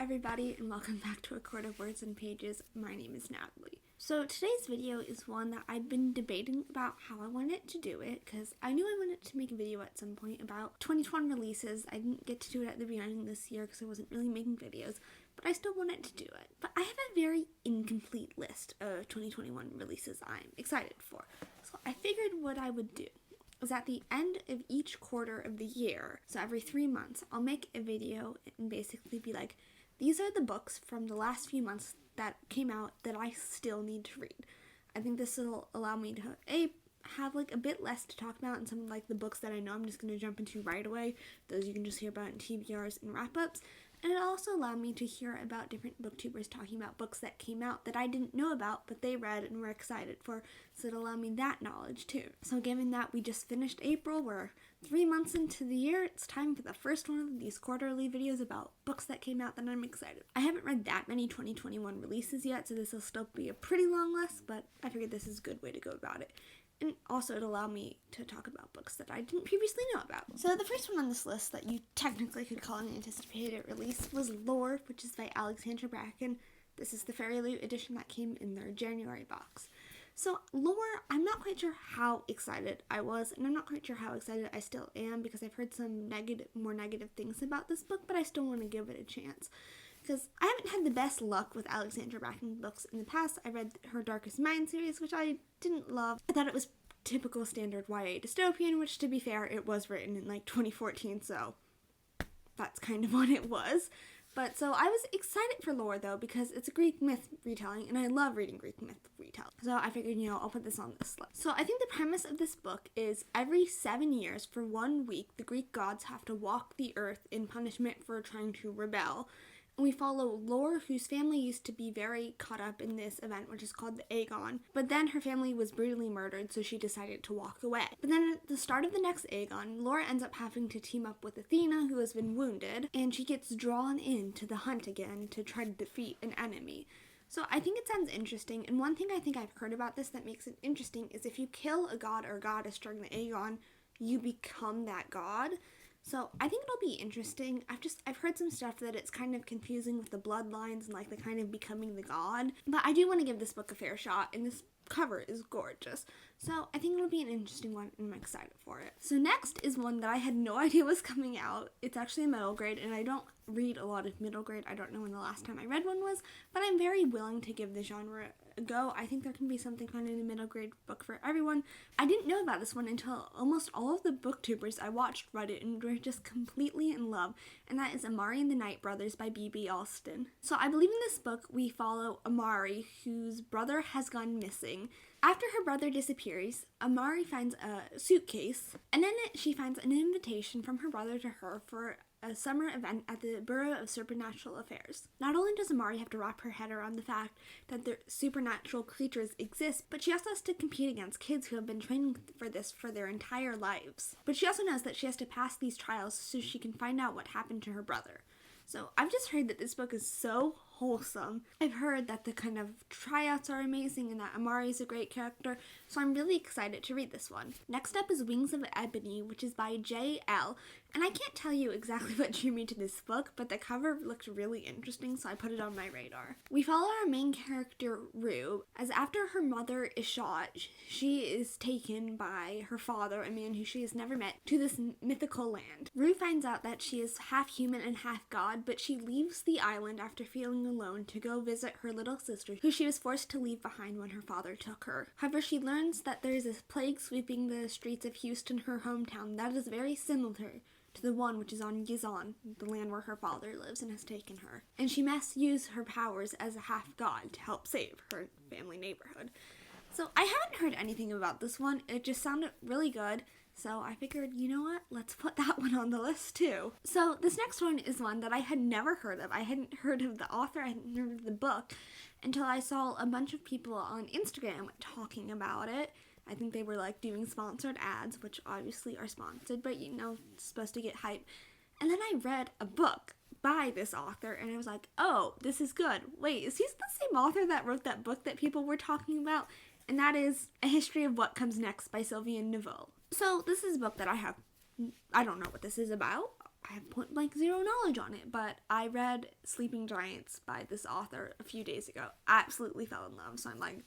everybody, and welcome back to A Court of Words and Pages. My name is Natalie. So today's video is one that I've been debating about how I wanted to do it, because I knew I wanted to make a video at some point about 2021 releases. I didn't get to do it at the beginning of this year because I wasn't really making videos, but I still wanted to do it. But I have a very incomplete list of 2021 releases I'm excited for. So I figured what I would do is at the end of each quarter of the year, so every 3 months, I'll make a video and basically be like, these are the books from the last few months that came out that I still need to read. I think this will allow me to have like a bit less to talk about, and some of like the books that I know I'm just going to jump into right away, those you can just hear about in TBRs and wrap-ups. And it also allowed me to hear about different booktubers talking about books that came out that I didn't know about, but they read and were excited for, so it allowed me that knowledge too. So given that we just finished April, we're 3 months into the year, it's time for the first one of these quarterly videos about books that came out that I'm excited. I haven't read that many 2021 releases yet, so this will still be a pretty long list, but I figured this is a good way to go about it. And also it allowed me to talk about books that I didn't previously know about. So the first one on this list that you technically could call an anticipated release was Lore, which is by Alexandra Bracken. This is the Fairy Loot edition that came in their January box. So Lore, I'm not quite sure how excited I was, and I'm not quite sure how excited I still am, because I've heard some more negative things about this book, but I still want to give it a chance. Because I haven't had the best luck with Alexandra Bracken books in the past. I read her Darkest Mind series, which I didn't love. I thought it was typical standard YA dystopian, which, to be fair, it was written in like 2014, so that's kind of what it was. But so I was excited for Lore, though, because it's a Greek myth retelling, and I love reading Greek myth retelling. So I figured, I'll put this on this list. So I think the premise of this book is every 7 years, for 1 week, the Greek gods have to walk the earth in punishment for trying to rebel. We follow Lore, whose family used to be very caught up in this event, which is called the Aegon. But then her family was brutally murdered, so she decided to walk away. But then at the start of the next Aegon, Lore ends up having to team up with Athena, who has been wounded, and she gets drawn into the hunt again to try to defeat an enemy. So I think it sounds interesting, and one thing I think I've heard about this that makes it interesting is if you kill a god or goddess during the Aegon, you become that god. So I think it'll be interesting. I've heard some stuff that it's kind of confusing with the bloodlines and like the kind of becoming the god. But I do want to give this book a fair shot, and this cover is gorgeous. So I think it'll be an interesting one, and I'm excited for it. So next is one that I had no idea was coming out. It's actually a middle grade, and I don't read a lot of middle grade. I don't know when the last time I read one was, but I'm very willing to give the genre a go. I think there can be something fun in a middle grade book for everyone. I didn't know about this one until almost all of the booktubers I watched read it and were just completely in love, and that is Amari and the Night Brothers by B.B. Alston. So I believe in this book we follow Amari, whose brother has gone missing. After her brother disappears, Amari finds a suitcase, and in it she finds an invitation from her brother to her for a summer event at the Bureau of Supernatural Affairs. Not only does Amari have to wrap her head around the fact that the supernatural creatures exist, but she also has to compete against kids who have been training for this for their entire lives. But she also knows that she has to pass these trials so she can find out what happened to her brother. So I've just heard that this book is so wholesome. I've heard that the kind of tryouts are amazing and that Amari is a great character, so I'm really excited to read this one. Next up is Wings of Ebony, which is by J.L., and I can't tell you exactly what drew me to this book, but the cover looked really interesting, so I put it on my radar. We follow our main character, Rue, as after her mother is shot, she is taken by her father, a man who she has never met, to this mythical land. Rue finds out that she is half human and half god, but she leaves the island after feeling alone to go visit her little sister, who she was forced to leave behind when her father took her. However, she learns that there is a plague sweeping the streets of Houston, her hometown, that is very similar to the one which is on Gizon, the land where her father lives and has taken her. And she must use her powers as a half-god to help save her family neighborhood. So I haven't heard anything about this one. It just sounded really good. So I figured, you know what, let's put that one on the list too. So this next one is one that I had never heard of. I hadn't heard of the author, I hadn't heard of the book, until I saw a bunch of people on Instagram talking about it. I think they were like doing sponsored ads, which obviously are sponsored, but it's supposed to get hype. And then I read a book by this author, and I was like, oh, this is good. Wait, is he the same author that wrote that book that people were talking about? And that is A History of What Comes Next by Sylviane Neuville. So this is a book that I don't know what this is about. I have point blank zero knowledge on it, but I read Sleeping Giants by this author a few days ago. I absolutely fell in love, so I'm like,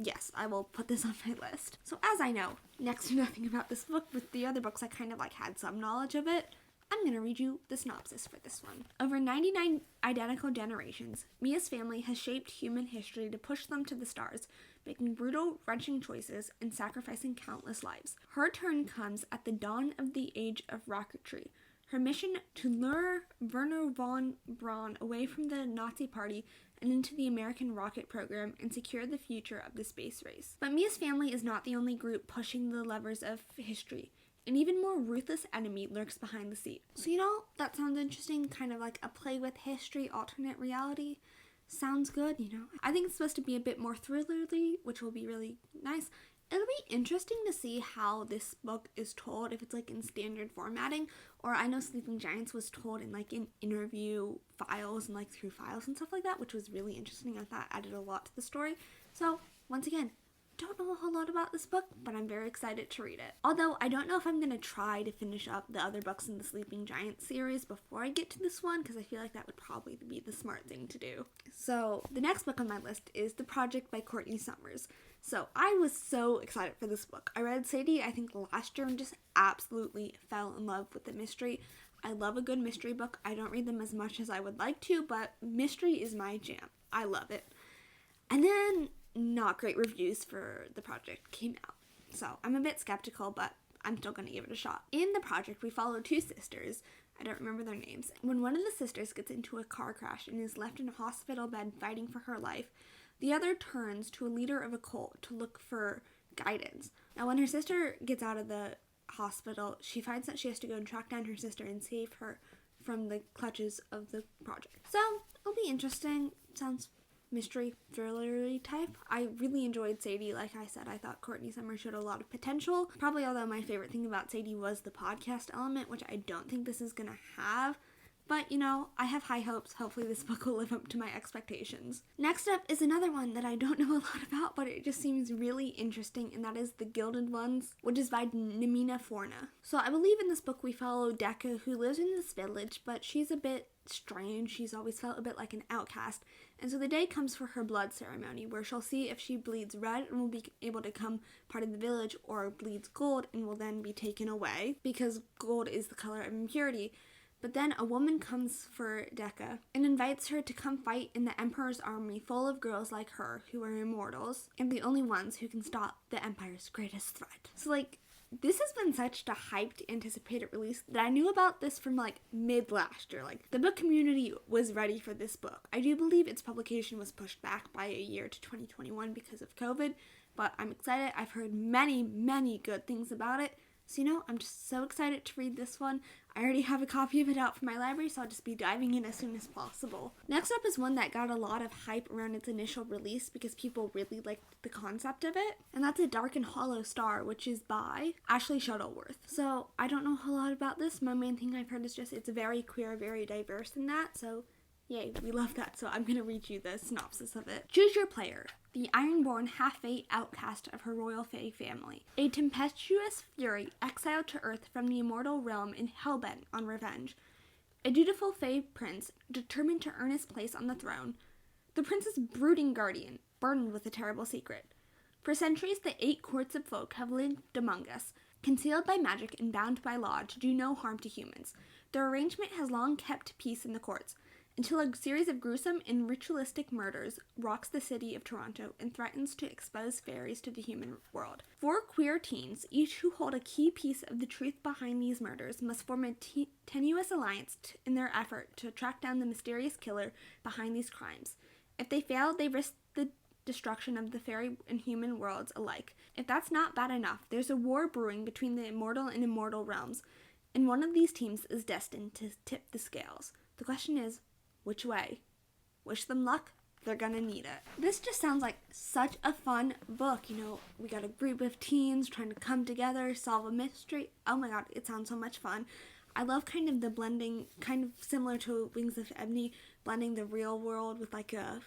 yes, I will put this on my list. So as I know next to nothing about this book, with the other books I kind of like had some knowledge of it, I'm going to read you the synopsis for this one. Over 99 identical generations, Mia's family has shaped human history to push them to the stars, making brutal, wrenching choices and sacrificing countless lives. Her turn comes at the dawn of the age of rocketry. Her mission to lure Werner von Braun away from the Nazi Party and into the American rocket program and secure the future of the space race. But Mia's family is not the only group pushing the levers of history. An even more ruthless enemy lurks behind the scene. So that sounds interesting, kind of like a play with history, alternate reality. Sounds good, I think it's supposed to be a bit more thrillery, which will be really nice. It'll be interesting to see how this book is told, if it's like in standard formatting, or I know Sleeping Giants was told in like in interview files and like through files and stuff like that, which was really interesting. I thought added a lot to the story. So once again, don't know a whole lot about this book, but I'm very excited to read it. Although I don't know if I'm going to try to finish up the other books in the Sleeping Giants series before I get to this one, because I feel like that would probably be the smart thing to do. So the next book on my list is The Project by Courtney Summers. So I was so excited for this book. I read Sadie, I think last year, and just absolutely fell in love with the mystery. I love a good mystery book. I don't read them as much as I would like to, but mystery is my jam. I love it. And then not great reviews for The Project came out. So I'm a bit skeptical, but I'm still going to give it a shot. In The Project, we follow two sisters. I don't remember their names. When one of the sisters gets into a car crash and is left in a hospital bed fighting for her life, the other turns to a leader of a cult to look for guidance. Now, when her sister gets out of the hospital, she finds that she has to go and track down her sister and save her from the clutches of the project. So, it'll be interesting. Sounds mystery, thriller type. I really enjoyed Sadie. Like I said, I thought Courtney Summers showed a lot of potential. Probably, although my favorite thing about Sadie was the podcast element, which I don't think this is going to have. But, I have high hopes. Hopefully this book will live up to my expectations. Next up is another one that I don't know a lot about, but it just seems really interesting, and that is The Gilded Ones, which is by Namina Forna. So I believe in this book we follow Decca, who lives in this village, but she's a bit strange. She's always felt a bit like an outcast. And so the day comes for her blood ceremony, where she'll see if she bleeds red and will be able to become part of the village, or bleeds gold and will then be taken away, because gold is the color of impurity. But then a woman comes for Decca and invites her to come fight in the Emperor's army full of girls like her who are immortals and the only ones who can stop the Empire's greatest threat. So this has been such a hyped, anticipated release that I knew about this from mid last year. The book community was ready for this book. I do believe its publication was pushed back by a year to 2021 because of COVID, but I'm excited. I've heard many, many good things about it. So, I'm just so excited to read this one. I already have a copy of it out from my library, so I'll just be diving in as soon as possible. Next up is one that got a lot of hype around its initial release because people really liked the concept of it, and that's A Dark and Hollow Star, which is by Ashley Shuttleworth. So, I don't know a whole lot about this. My main thing I've heard is just it's very queer, very diverse in that, so yay, we love that. So I'm going to read you the synopsis of it. Choose your player. The ironborn half-fate outcast of her royal fae family. A tempestuous fury exiled to Earth from the immortal realm and hellbent on revenge. A dutiful fae prince determined to earn his place on the throne. The prince's brooding guardian, burdened with a terrible secret. For centuries, the 8 courts of folk have lived among us, concealed by magic and bound by law to do no harm to humans. Their arrangement has long kept peace in the courts, until a series of gruesome and ritualistic murders rocks the city of Toronto and threatens to expose fairies to the human world. 4 queer teens, each who hold a key piece of the truth behind these murders, must form a tenuous alliance in their effort to track down the mysterious killer behind these crimes. If they fail, they risk the destruction of the fairy and human worlds alike. If that's not bad enough, there's a war brewing between the immortal and immortal realms, and one of these teams is destined to tip the scales. The question is, which way? Wish them luck. They're gonna need it. This just sounds like such a fun book. We got a group of teens trying to come together, solve a mystery. Oh my god, it sounds so much fun. I love kind of the blending, kind of similar to Wings of Ebony, blending the real world with a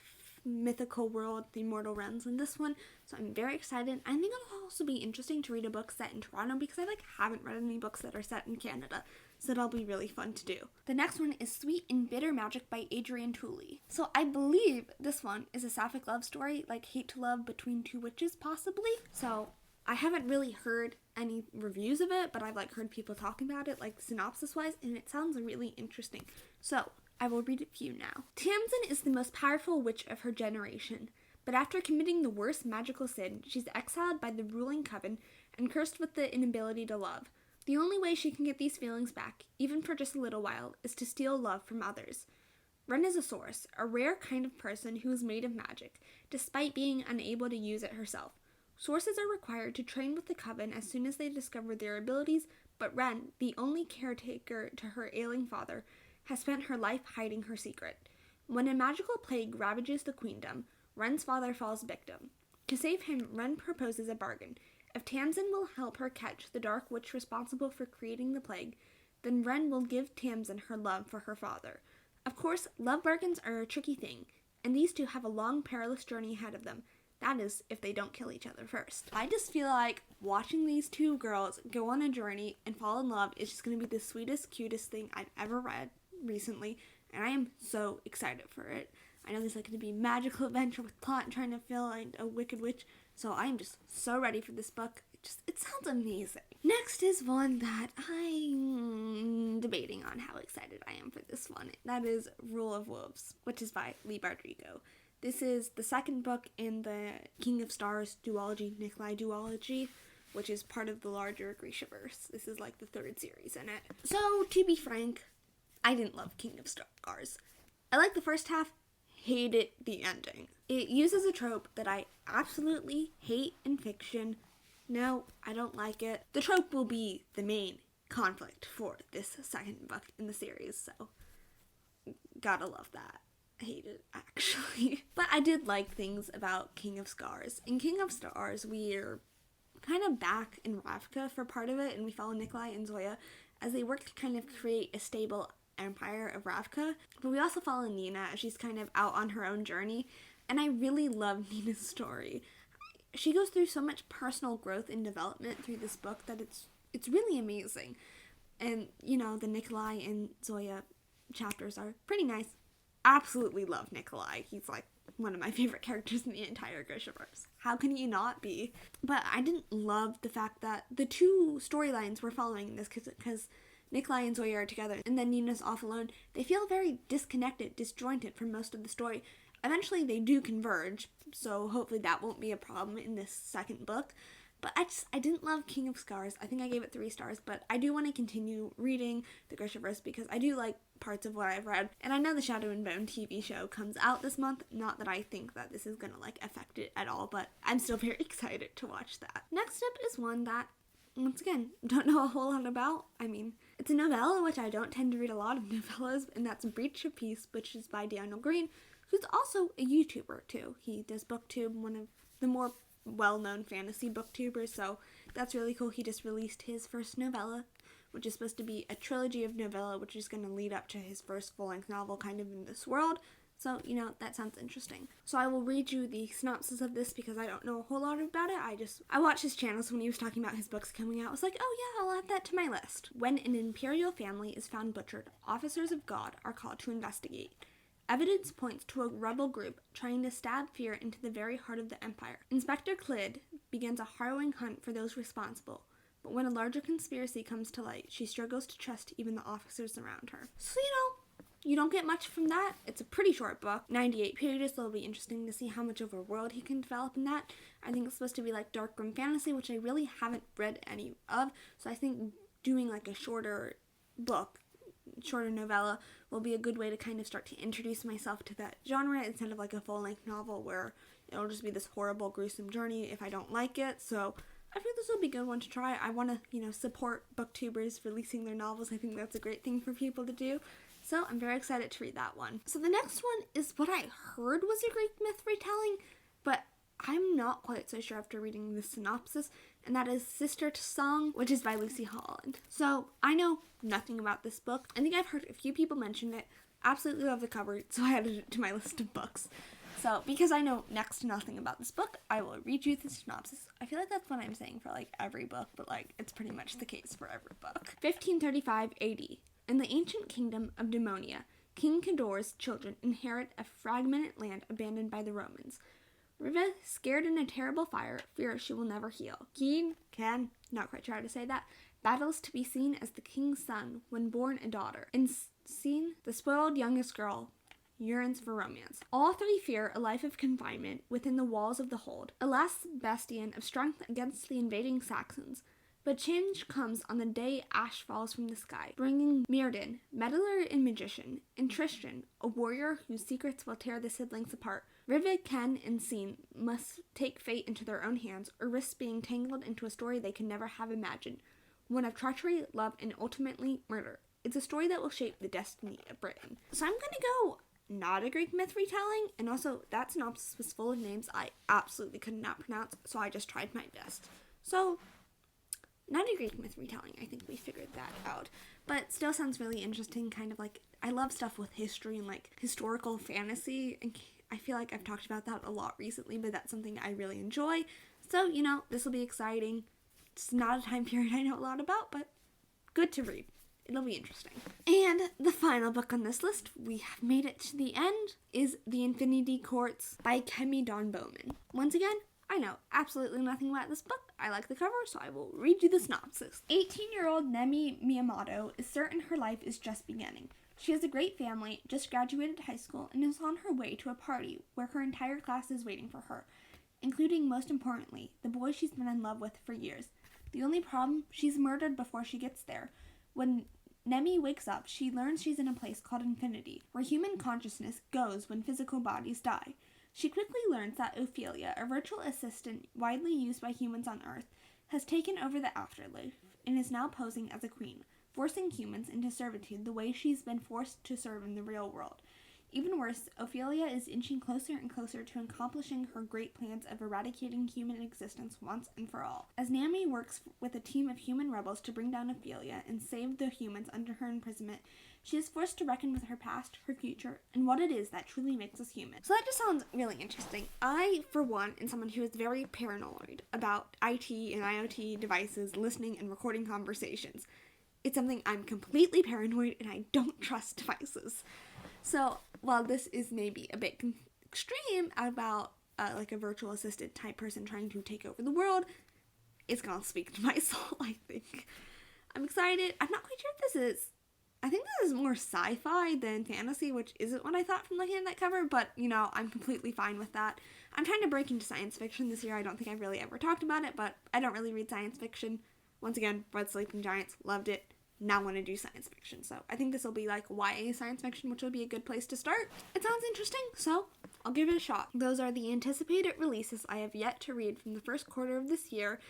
mythical world, the immortal realms in this one. So I'm very excited. I think it'll also be interesting to read a book set in Toronto because I haven't read any books that are set in Canada. so that'll be really fun to do. The next one is Sweet and Bitter Magic by Adrienne Tooley. So I believe this one is a sapphic love story, like hate to love between two witches possibly. So I haven't really heard any reviews of it, but I've heard people talking about it, like synopsis wise, and it sounds really interesting. So I will read it for you now. Tamsin is the most powerful witch of her generation, but after committing the worst magical sin, she's exiled by the ruling coven and cursed with the inability to love. The only way she can get these feelings back, even for just a little while, is to steal love from others. Ren is a source, a rare kind of person who is made of magic, despite being unable to use it herself. Sources are required to train with the coven as soon as they discover their abilities, but Ren, the only caretaker to her ailing father, has spent her life hiding her secret. When a magical plague ravages the queendom, Ren's father falls victim. To save him, Ren proposes a bargain. If Tamsin will help her catch the dark witch responsible for creating the plague, then Ren will give Tamsin her love for her father. Of course, love bargains are a tricky thing, and these two have a long, perilous journey ahead of them. That is, if they don't kill each other first. I just feel like watching these two girls go on a journey and fall in love is just going to be the sweetest, cutest thing I've ever read recently, and I am so excited for it. I know there's going to be magical adventure with plot and trying to find a wicked witch, so I am just so ready for this book. It sounds amazing. Next is one that I'm debating on how excited I am for this one. That is Rule of Wolves, which is by Lee Bardugo. This is the second book in the King of Stars duology, Nikolai duology, which is part of the larger Grishaverse. This is the third series in it. So, to be frank, I didn't love King of Stars. I liked the first half, hated the ending. It uses a trope that I absolutely hate in fiction. No, I don't like it. The trope will be the main conflict for this second book in the series, so gotta love that. I hate it, actually. But I did like things about King of Stars. In King of Stars, we're kind of back in Ravka for part of it, and we follow Nikolai and Zoya as they work to kind of create a stable empire of Ravka. But we also follow Nina as she's kind of out on her own journey, and I really love Nina's story. She goes through so much personal growth and development through this book that it's really amazing. And, the Nikolai and Zoya chapters are pretty nice. Absolutely love Nikolai. He's one of my favorite characters in the entire Grishaverse. How can he not be? But I didn't love the fact that the two storylines we're following in this, because Nikolai and Zoya are together and then Nina's off alone. They feel very disconnected, disjointed from most of the story. Eventually they do converge, so hopefully that won't be a problem in this second book. But I didn't love King of Stars. I think I gave it 3 stars, but I do want to continue reading the Grishaverse because I do like parts of what I've read. And I know the Shadow and Bone TV show comes out this month. Not that I think that this is going to affect it at all, but I'm still very excited to watch that. Next up is one that, once again, don't know a whole lot about. I mean, it's a novella, which I don't tend to read a lot of novellas, and that's Breach of Peace, which is by Daniel Green, who's also a YouTuber too. He does BookTube, one of the more well-known fantasy booktubers, so that's really cool. He just released his first novella, which is supposed to be a trilogy of novella, which is going to lead up to his first full-length novel kind of in this world. So, that sounds interesting. So I will read you the synopsis of this because I don't know a whole lot about it. I watched his channel, so when he was talking about his books coming out, I was like, oh yeah, I'll add that to my list. When an imperial family is found butchered, officers of God are called to investigate. Evidence points to a rebel group trying to stab fear into the very heart of the empire. Inspector Clyd begins a harrowing hunt for those responsible, but when a larger conspiracy comes to light, she struggles to trust even the officers around her. So, you don't get much from that. It's a pretty short book, 98 pages, so it'll be interesting to see how much of a world he can develop in that. I think it's supposed to be dark grim fantasy, which I really haven't read any of, so I think doing a shorter book, shorter novella, will be a good way to kind of start to introduce myself to that genre instead of a full-length novel where it'll just be this horrible, gruesome journey if I don't like it. So I think this will be a good one to try. I want to, support booktubers releasing their novels. I think that's a great thing for people to do. So I'm very excited to read that one. So the next one is what I heard was a Greek myth retelling, but I'm not quite so sure after reading the synopsis, and that is Sister to Song, which is by Lucy Holland. So I know nothing about this book. I think I've heard a few people mention it. Absolutely love the cover, so I added it to my list of books. So, because I know next to nothing about this book, I will read you the synopsis. I feel like that's what I'm saying for, like, every book, but, like, it's pretty much the case for every book. 1535 AD. In the ancient kingdom of Demonia, King Cador's children inherit a fragmented land abandoned by the Romans. Riva, scared in a terrible fire, fears she will never heal. Can, not quite sure how to say that, battles to be seen as the king's son when born a daughter. In scene, the spoiled youngest girl yearns for romance. All three fear a life of confinement within the walls of the hold, a last bastion of strength against the invading Saxons. But change comes on the day ash falls from the sky, bringing Myrddin, meddler and magician, and Tristan, a warrior whose secrets will tear the siblings apart. Riva, Ken, and Scene must take fate into their own hands or risk being tangled into a story they could never have imagined, one of treachery, love, and ultimately murder. It's a story that will shape the destiny of Britain. So I'm gonna go not a Greek myth retelling, and also that synopsis was full of names I absolutely could not pronounce, so I just tried my best. So, not a Greek myth retelling, I think we figured that out, but still sounds really interesting, kind of like, I love stuff with history and like historical fantasy, and I feel like I've talked about that a lot recently, but that's something I really enjoy, so, you know, this will be exciting. It's not a time period I know a lot about, but good to read. It'll be interesting. And the final book on this list, we have made it to the end, is The Infinity Courts by Kemi Dawn Bowman. Once again, I know absolutely nothing about this book. I like the cover, so I will read you the synopsis. 18-year-old Nemi Miyamoto is certain her life is just beginning. She has a great family, just graduated high school, and is on her way to a party where her entire class is waiting for her, including, most importantly, the boy she's been in love with for years. The only problem, she's murdered before she gets there. When Nemi wakes up, she learns she's in a place called Infinity, where human consciousness goes when physical bodies die. She quickly learns that Ophelia, a virtual assistant widely used by humans on Earth, has taken over the afterlife and is now posing as a queen, forcing humans into servitude the way she's been forced to serve in the real world. Even worse, Ophelia is inching closer and closer to accomplishing her great plans of eradicating human existence once and for all. As Nami works with a team of human rebels to bring down Ophelia and save the humans under her imprisonment, she is forced to reckon with her past, her future, and what it is that truly makes us human. So that just sounds really interesting. I, for one, am someone who is very paranoid about IT and IoT devices listening and recording conversations. It's something I'm completely paranoid and I don't trust devices. So, while this is maybe a bit extreme about like a virtual assistant type person trying to take over the world, it's gonna speak to my soul, I think. I'm excited. I'm not quite sure if this is, I think this is more sci-fi than fantasy, which isn't what I thought from looking at that cover, but, you know, I'm completely fine with that. I'm trying to break into science fiction this year. I don't think I've really ever talked about it, but I don't really read science fiction. Once again, read Sleeping Giants, loved it. Now want to do science fiction, so I think this will be like YA science fiction, which will be a good place to start. It sounds interesting, so I'll give it a shot. Those are the anticipated releases I have yet to read from the first quarter of this year.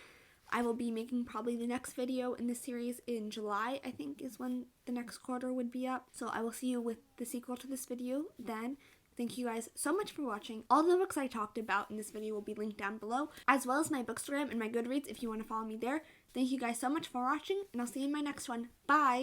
I will be making probably the next video in this series in July, I think is when the next quarter would be up, so I will see you with the sequel to this video then. Thank you guys so much for watching. All the books I talked about in this video will be linked down below, as well as my Bookstagram and my Goodreads if you want to follow me there. Thank you guys so much for watching, and I'll see you in my next one. Bye!